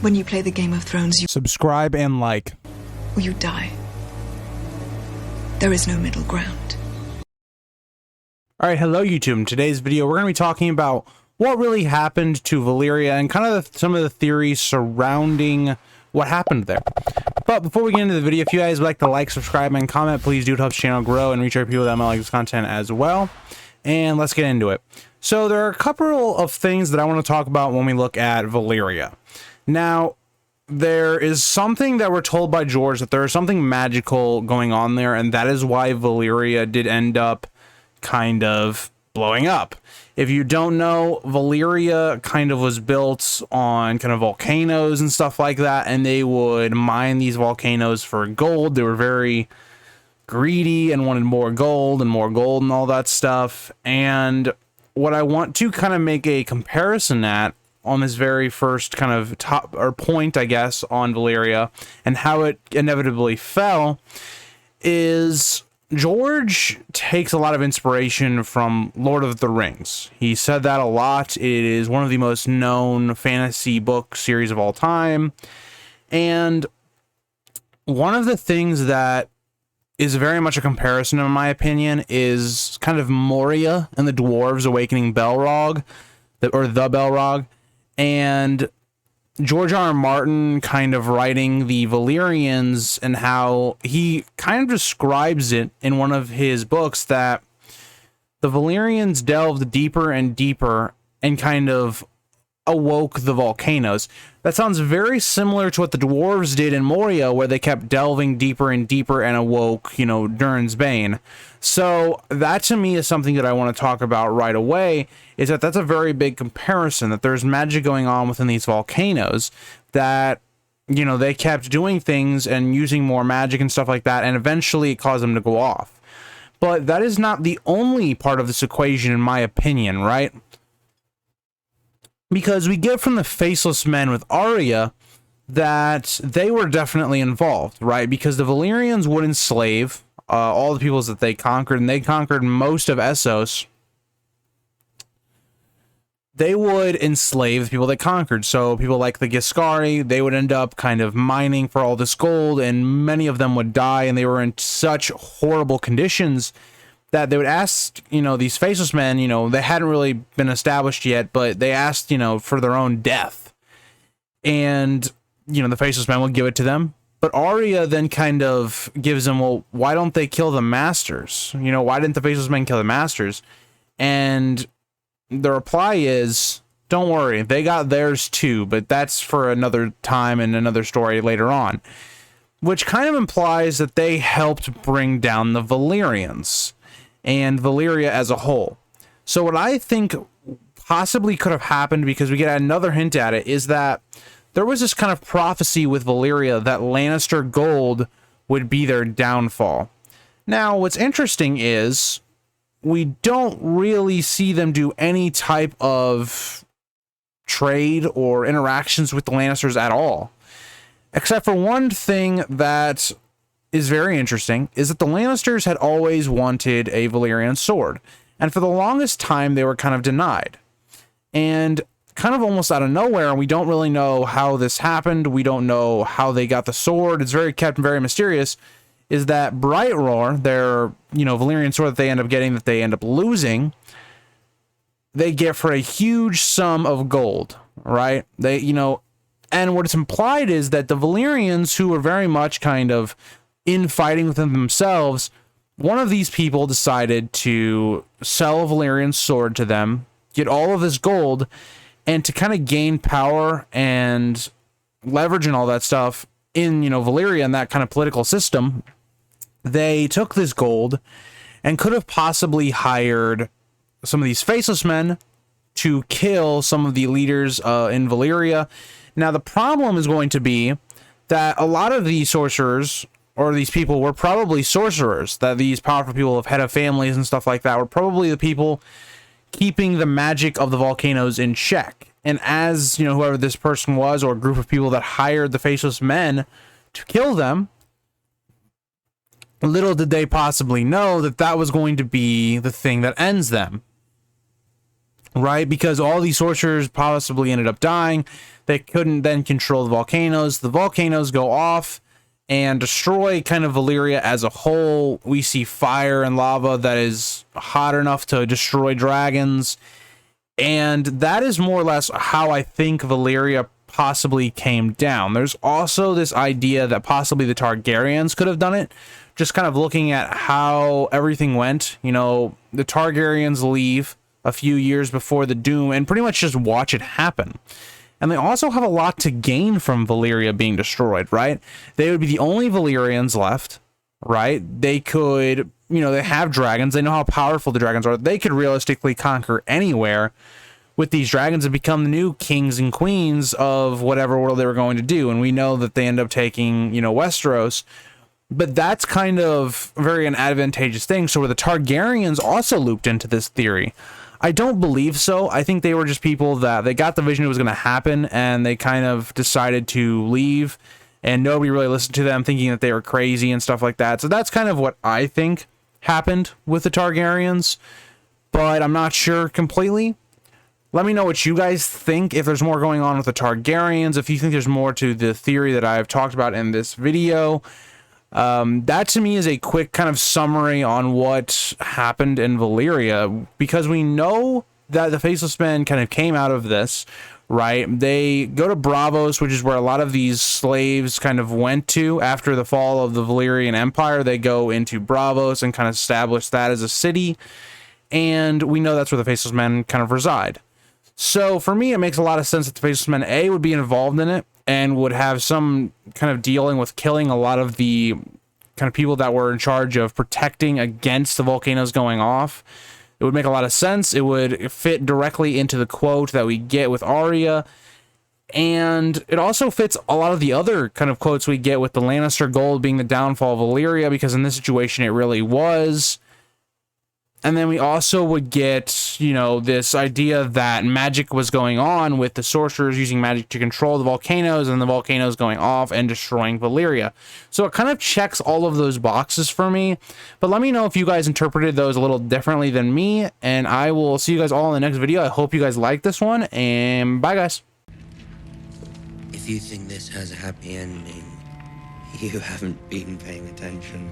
When you play the Game of Thrones, you Subscribe and like. or you die. There is no middle ground. Alright, hello YouTube. In today's video, we're going to be talking about what really happened to Valyria and kind of some of the theories surrounding what happened there. But before we get into the video, if you guys would like to like, subscribe, and comment, please do. It helps the channel grow and reach our people that might like this content as well. And let's get into it. So there are a couple of things that I want to talk about when we look at Valyria. Now, there is something that we're told by George that there is something magical going on there, and that is why Valyria did end up kind of blowing up. If you don't know, Valyria kind of was built on kind of volcanoes and stuff like that, and they would mine these volcanoes for gold. They were very greedy and wanted more gold and all that stuff. And what I want to kind of make a comparison at on this very first kind of top or point, I guess, on Valyria and how it inevitably fell is George takes a lot of inspiration from Lord of the Rings. He said that a lot. It is one of the most known fantasy book series of all time. And one of the things that is very much a comparison, in my opinion, is kind of Moria and the dwarves awakening Balrog, or the Balrog. And George R. R. Martin kind of writing the Valyrians and how he kind of describes it in one of his books that the Valyrians delved deeper and deeper and kind of awoke the volcanoes. That sounds very similar to what the dwarves did in Moria, where they kept delving deeper and deeper and awoke, you know, Durin's Bane. So that to me is something that I want to talk about right away, is that that's a very big comparison, that there's magic going on within these volcanoes, that, you know, they kept doing things and using more magic and stuff like that, and eventually it caused them to go off. But that is not the only part of this equation, in my opinion, right? Because we get from the Faceless Men with Arya that they were definitely involved, right? Because the Valyrians would enslave all the peoples that they conquered, and they conquered most of Essos. They would enslave the people they conquered. So people like the Giscari, they would end up kind of mining for all this gold, and many of them would die, and they were in such horrible conditions that they would ask, you know, these Faceless Men, you know, they hadn't really been established yet, but they asked, you know, for their own death. And, you know, the Faceless Men would give it to them. But Arya then kind of gives them, well, why don't they kill the Masters? You know, why didn't the Faceless Men kill the Masters? And the reply is, don't worry, they got theirs too, but that's for another time and another story later on. Which kind of implies that they helped bring down the Valyrians and Valyria as a whole. So what I think possibly could have happened, because we get another hint at it, is that there was this kind of prophecy with Valyria that Lannister gold would be their downfall. Now, what's interesting is we don't really see them do any type of trade or interactions with the Lannisters at all. Except for one thing that is very interesting, is that the Lannisters had always wanted a Valyrian sword, and for the longest time they were kind of denied. And kind of almost out of nowhere, and we don't really know how this happened, we don't know how they got the sword, it's very kept very mysterious, is that Brightroar, their, you know, Valyrian sword that they end up getting, that they end up losing, they get for a huge sum of gold, right? They, you know, and what it's implied is that the Valyrians, who were very much kind of infighting within themselves, one of these people decided to sell a Valyrian sword to them, get all of this gold, and to kind of gain power and leverage and all that stuff in, you know, Valyria and that kind of political system, they took this gold and could have possibly hired some of these Faceless Men to kill some of the leaders in Valyria. Now, the problem is going to be that a lot of these sorcerers, or these people, were probably sorcerers, that these powerful people of head of families and stuff like that were probably the people keeping the magic of the volcanoes in check. And as, you know, whoever this person was, or a group of people that hired the Faceless Men to kill them, little did they possibly know that that was going to be the thing that ends them. right? Because all these sorcerers possibly ended up dying. They couldn't then control the volcanoes. The volcanoes go off and destroy kind of Valyria as a whole. We see fire and lava that is hot enough to destroy dragons. And that is more or less how I think Valyria possibly came down. There's also this idea that possibly the Targaryens could have done it. Just kind of looking at how everything went. You know, the Targaryens leave a few years before the Doom and pretty much just watch it happen. And they also have a lot to gain from Valyria being destroyed, right? They would be the only Valyrians left, right? They could, you know, they have dragons. They know how powerful the dragons are. They could realistically conquer anywhere with these dragons and become the new kings and queens of whatever world they were going to do. And we know that they end up taking, you know, Westeros. But that's kind of very an advantageous thing. So were the Targaryens also looped into this theory? I don't believe so. I think they were just people that they got the vision it was going to happen and they kind of decided to leave and nobody really listened to them, thinking that they were crazy and stuff like that. So that's kind of what I think happened with the Targaryens, but I'm not sure completely. Let me know what you guys think, if there's more going on with the Targaryens, if you think there's more to the theory that I've talked about in this video. That to me is a quick kind of summary on what happened in Valyria, because we know that the Faceless Men kind of came out of this, right? They go to Braavos, which is where a lot of these slaves kind of went to after the fall of the Valyrian Empire. They go into Braavos and kind of establish that as a city, and we know that's where the Faceless Men kind of reside. So for me, it makes a lot of sense that the Faceless Men A would be involved in it and would have some kind of dealing with killing a lot of the kind of people that were in charge of protecting against the volcanoes going off. It would make a lot of sense. It would fit directly into the quote that we get with Arya. And it also fits a lot of the other kind of quotes we get with the Lannister gold being the downfall of Valyria, because in this situation it really was. And then we also would get, you know, this idea that magic was going on with the sorcerers using magic to control the volcanoes and the volcanoes going off and destroying Valyria. So it kind of checks all of those boxes for me. But let me know if you guys interpreted those a little differently than me. And I will see you guys all in the next video. I hope you guys like this one. And bye, guys. If you think this has a happy ending, you haven't been paying attention.